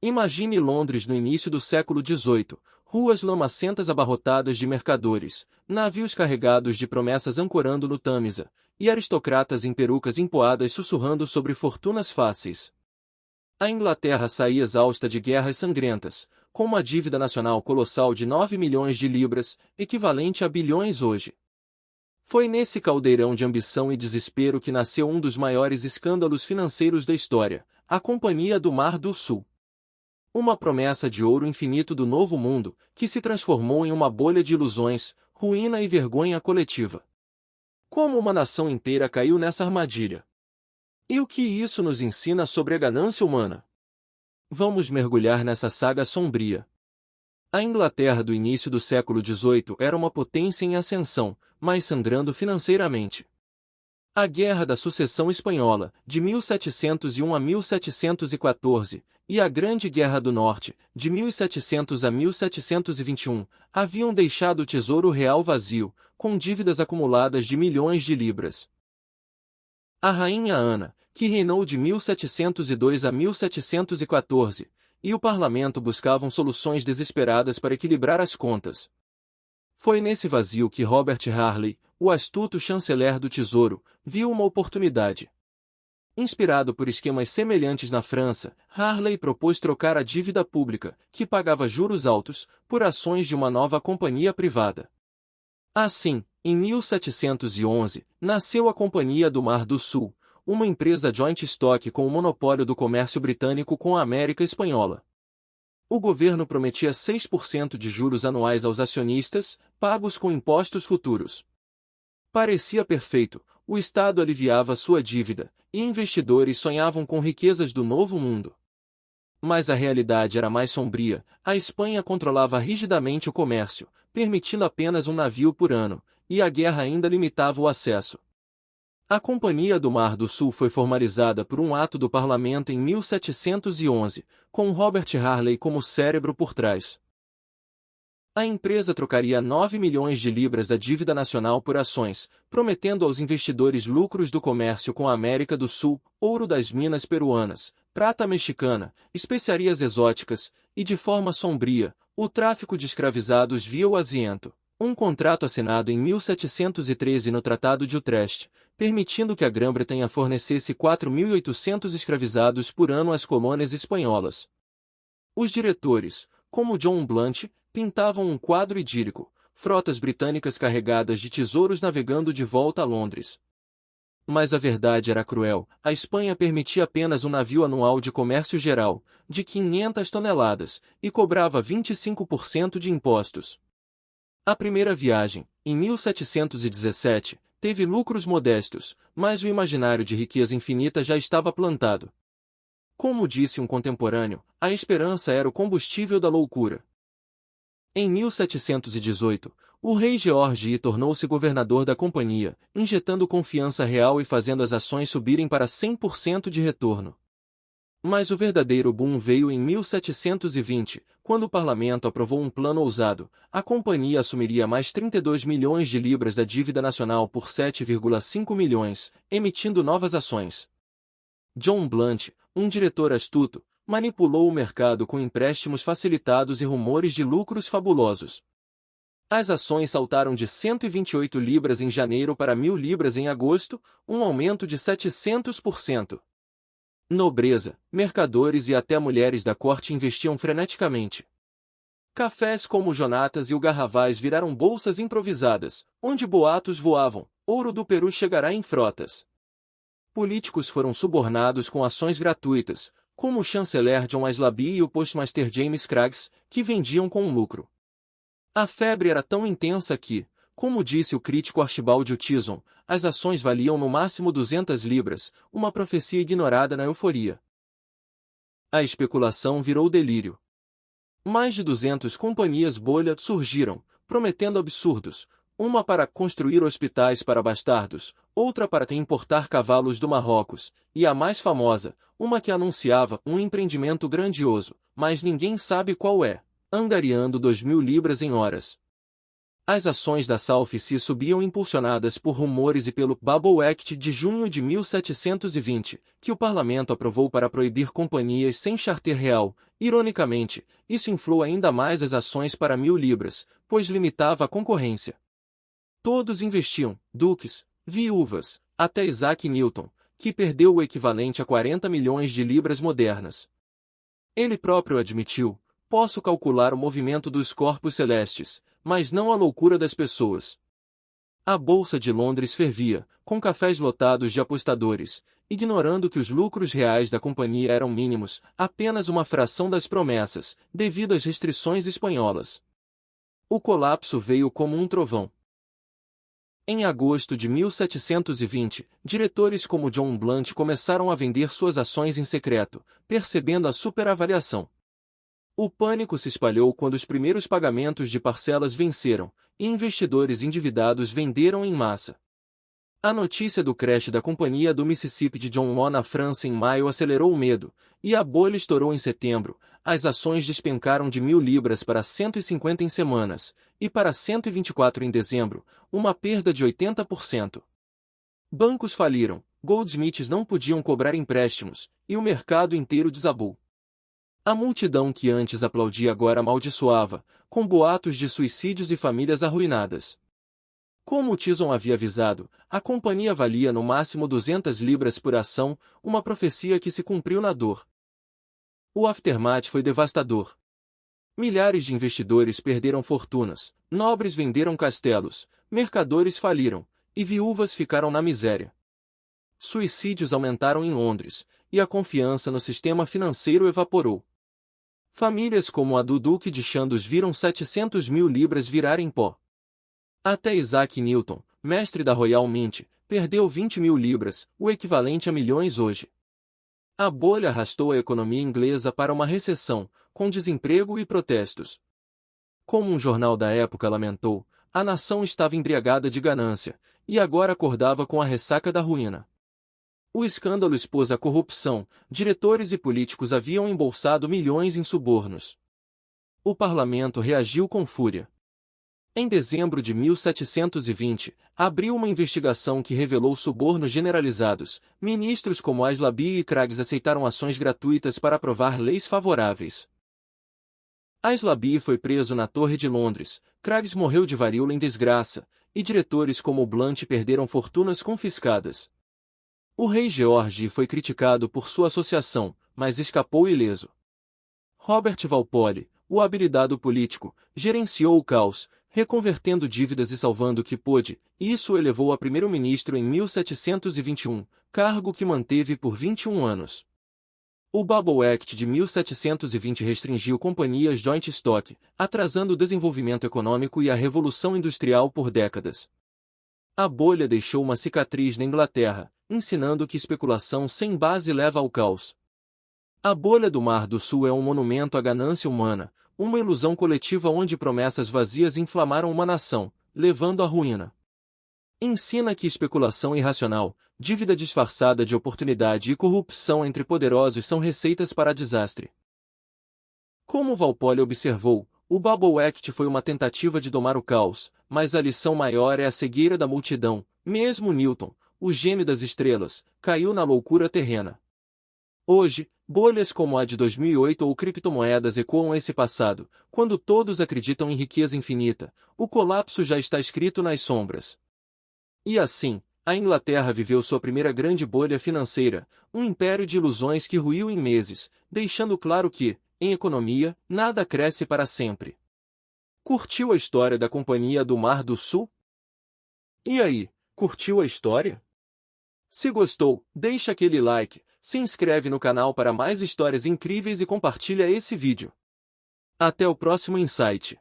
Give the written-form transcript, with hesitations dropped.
Imagine Londres no início do século XVIII, ruas lamacentas abarrotadas de mercadores, navios carregados de promessas ancorando no Tâmisa, e aristocratas em perucas empoadas sussurrando sobre fortunas fáceis. A Inglaterra saía exausta de guerras sangrentas, com uma dívida nacional colossal de 9 milhões de libras, equivalente a bilhões hoje. Foi nesse caldeirão de ambição e desespero que nasceu um dos maiores escândalos financeiros da história, a Companhia do Mar do Sul. Uma promessa de ouro infinito do Novo Mundo, que se transformou em uma bolha de ilusões, ruína e vergonha coletiva. Como uma nação inteira caiu nessa armadilha? E o que isso nos ensina sobre a ganância humana? Vamos mergulhar nessa saga sombria. A Inglaterra do início do século XVIII era uma potência em ascensão, mas sangrando financeiramente. A Guerra da Sucessão Espanhola, de 1701 a 1714, e a Grande Guerra do Norte, de 1700 a 1721, haviam deixado o tesouro real vazio, com dívidas acumuladas de milhões de libras. A rainha Ana, que reinou de 1702 a 1714, e o parlamento buscavam soluções desesperadas para equilibrar as contas. Foi nesse vazio que Robert Harley, o astuto chanceler do Tesouro, viu uma oportunidade. Inspirado por esquemas semelhantes na França, Harley propôs trocar a dívida pública, que pagava juros altos, por ações de uma nova companhia privada. Assim, em 1711, nasceu a Companhia do Mar do Sul, uma empresa joint stock com o monopólio do comércio britânico com a América Espanhola. O governo prometia 6% de juros anuais aos acionistas, pagos com impostos futuros. Parecia perfeito, o Estado aliviava sua dívida, e investidores sonhavam com riquezas do Novo Mundo. Mas a realidade era mais sombria, a Espanha controlava rigidamente o comércio, permitindo apenas um navio por ano, e a guerra ainda limitava o acesso. A Companhia do Mar do Sul foi formalizada por um ato do parlamento em 1711, com Robert Harley como cérebro por trás. A empresa trocaria 9 milhões de libras da dívida nacional por ações, prometendo aos investidores lucros do comércio com a América do Sul, ouro das minas peruanas, prata mexicana, especiarias exóticas, e de forma sombria, o tráfico de escravizados via o Asiento. Um contrato assinado em 1713 no Tratado de Utrecht, permitindo que a Grã-Bretanha fornecesse 4.800 escravizados por ano às colônias espanholas. Os diretores, como John Blunt, pintavam um quadro idílico, frotas britânicas carregadas de tesouros navegando de volta a Londres. Mas a verdade era cruel, a Espanha permitia apenas um navio anual de comércio geral, de 500 toneladas, e cobrava 25% de impostos. A primeira viagem, em 1717, teve lucros modestos, mas o imaginário de riqueza infinita já estava plantado. Como disse um contemporâneo, a esperança era o combustível da loucura. Em 1718, o rei George I tornou-se governador da companhia, injetando confiança real e fazendo as ações subirem para 100% de retorno. Mas o verdadeiro boom veio em 1720, quando o parlamento aprovou um plano ousado. A companhia assumiria mais 32 milhões de libras da dívida nacional por 7,5 milhões, emitindo novas ações. John Blunt, um diretor astuto, manipulou o mercado com empréstimos facilitados e rumores de lucros fabulosos. As ações saltaram de 128 libras em janeiro para 1.000 libras em agosto, um aumento de 700%. Nobreza, mercadores e até mulheres da corte investiam freneticamente. Cafés como o Jonatas e o Garravais viraram bolsas improvisadas, onde boatos voavam, ouro do Peru chegará em frotas. Políticos foram subornados com ações gratuitas, como o chanceler John Aislaby e o postmaster James Craggs, que vendiam com lucro. A febre era tão intensa que, como disse o crítico Archibald Hutchison, as ações valiam no máximo 200 libras, uma profecia ignorada na euforia. A especulação virou delírio. Mais de 200 companhias bolha surgiram, prometendo absurdos, uma para construir hospitais para bastardos, outra para importar cavalos do Marrocos, e a mais famosa, uma que anunciava um empreendimento grandioso, mas ninguém sabe qual é, angariando 2.000 libras em horas. As ações da South Sea subiam impulsionadas por rumores e pelo Bubble Act de junho de 1720, que o parlamento aprovou para proibir companhias sem charter real. Ironicamente, isso inflou ainda mais as ações para 1.000 libras, pois limitava a concorrência. Todos investiam, duques, viúvas, até Isaac Newton, que perdeu o equivalente a 40 milhões de libras modernas. Ele próprio admitiu: posso calcular o movimento dos corpos celestes, mas não a loucura das pessoas. A Bolsa de Londres fervia, com cafés lotados de apostadores, ignorando que os lucros reais da companhia eram mínimos, apenas uma fração das promessas, devido às restrições espanholas. O colapso veio como um trovão. Em agosto de 1720, diretores como John Blunt começaram a vender suas ações em secreto, percebendo a superavaliação. O pânico se espalhou quando os primeiros pagamentos de parcelas venceram, e investidores endividados venderam em massa. A notícia do crash da Companhia do Mississippi de John Law na França em maio acelerou o medo, e a bolha estourou em setembro. As ações despencaram de 1.000 libras para 150 em semanas, e para 124 em dezembro, uma perda de 80%. Bancos faliram, Goldsmiths não podiam cobrar empréstimos, e o mercado inteiro desabou. A multidão que antes aplaudia agora amaldiçoava, com boatos de suicídios e famílias arruinadas. Como o Tyson havia avisado, a companhia valia no máximo 200 libras por ação, uma profecia que se cumpriu na dor. O aftermath foi devastador. Milhares de investidores perderam fortunas, nobres venderam castelos, mercadores faliram, e viúvas ficaram na miséria. Suicídios aumentaram em Londres, e a confiança no sistema financeiro evaporou. Famílias como a do Duque de Chandos viram 700.000 libras virar em pó. Até Isaac Newton, mestre da Royal Mint, perdeu 20.000 libras, o equivalente a milhões hoje. A bolha arrastou a economia inglesa para uma recessão, com desemprego e protestos. Como um jornal da época lamentou, a nação estava embriagada de ganância, e agora acordava com a ressaca da ruína. O escândalo expôs a corrupção, diretores e políticos haviam embolsado milhões em subornos. O parlamento reagiu com fúria. Em dezembro de 1720, abriu uma investigação que revelou subornos generalizados. Ministros como Aislabie e Craggs aceitaram ações gratuitas para aprovar leis favoráveis. Aislabie foi preso na Torre de Londres, Craggs morreu de varíola em desgraça, e diretores como Blunt perderam fortunas confiscadas. O rei George foi criticado por sua associação, mas escapou ileso. Robert Walpole, o habilidado político, gerenciou o caos, reconvertendo dívidas e salvando o que pôde, e isso o elevou a primeiro-ministro em 1721, cargo que manteve por 21 anos. O Bubble Act de 1720 restringiu companhias joint stock, atrasando o desenvolvimento econômico e a revolução industrial por décadas. A bolha deixou uma cicatriz na Inglaterra, ensinando que especulação sem base leva ao caos. A bolha do Mar do Sul é um monumento à ganância humana, uma ilusão coletiva onde promessas vazias inflamaram uma nação, levando à ruína. Ensina que especulação irracional, dívida disfarçada de oportunidade e corrupção entre poderosos são receitas para desastre. Como Walpole observou, o Bubble Act foi uma tentativa de domar o caos, mas a lição maior é a cegueira da multidão. Mesmo Newton, o gênio das estrelas, caiu na loucura terrena. Hoje, bolhas como a de 2008 ou criptomoedas ecoam esse passado. Quando todos acreditam em riqueza infinita, o colapso já está escrito nas sombras. E assim, a Inglaterra viveu sua primeira grande bolha financeira, um império de ilusões que ruiu em meses, deixando claro que, em economia, nada cresce para sempre. Curtiu a história da Companhia do Mar do Sul? E aí, curtiu a história? Se gostou, deixa aquele like, se inscreve no canal para mais histórias incríveis e compartilha esse vídeo. Até o próximo insight.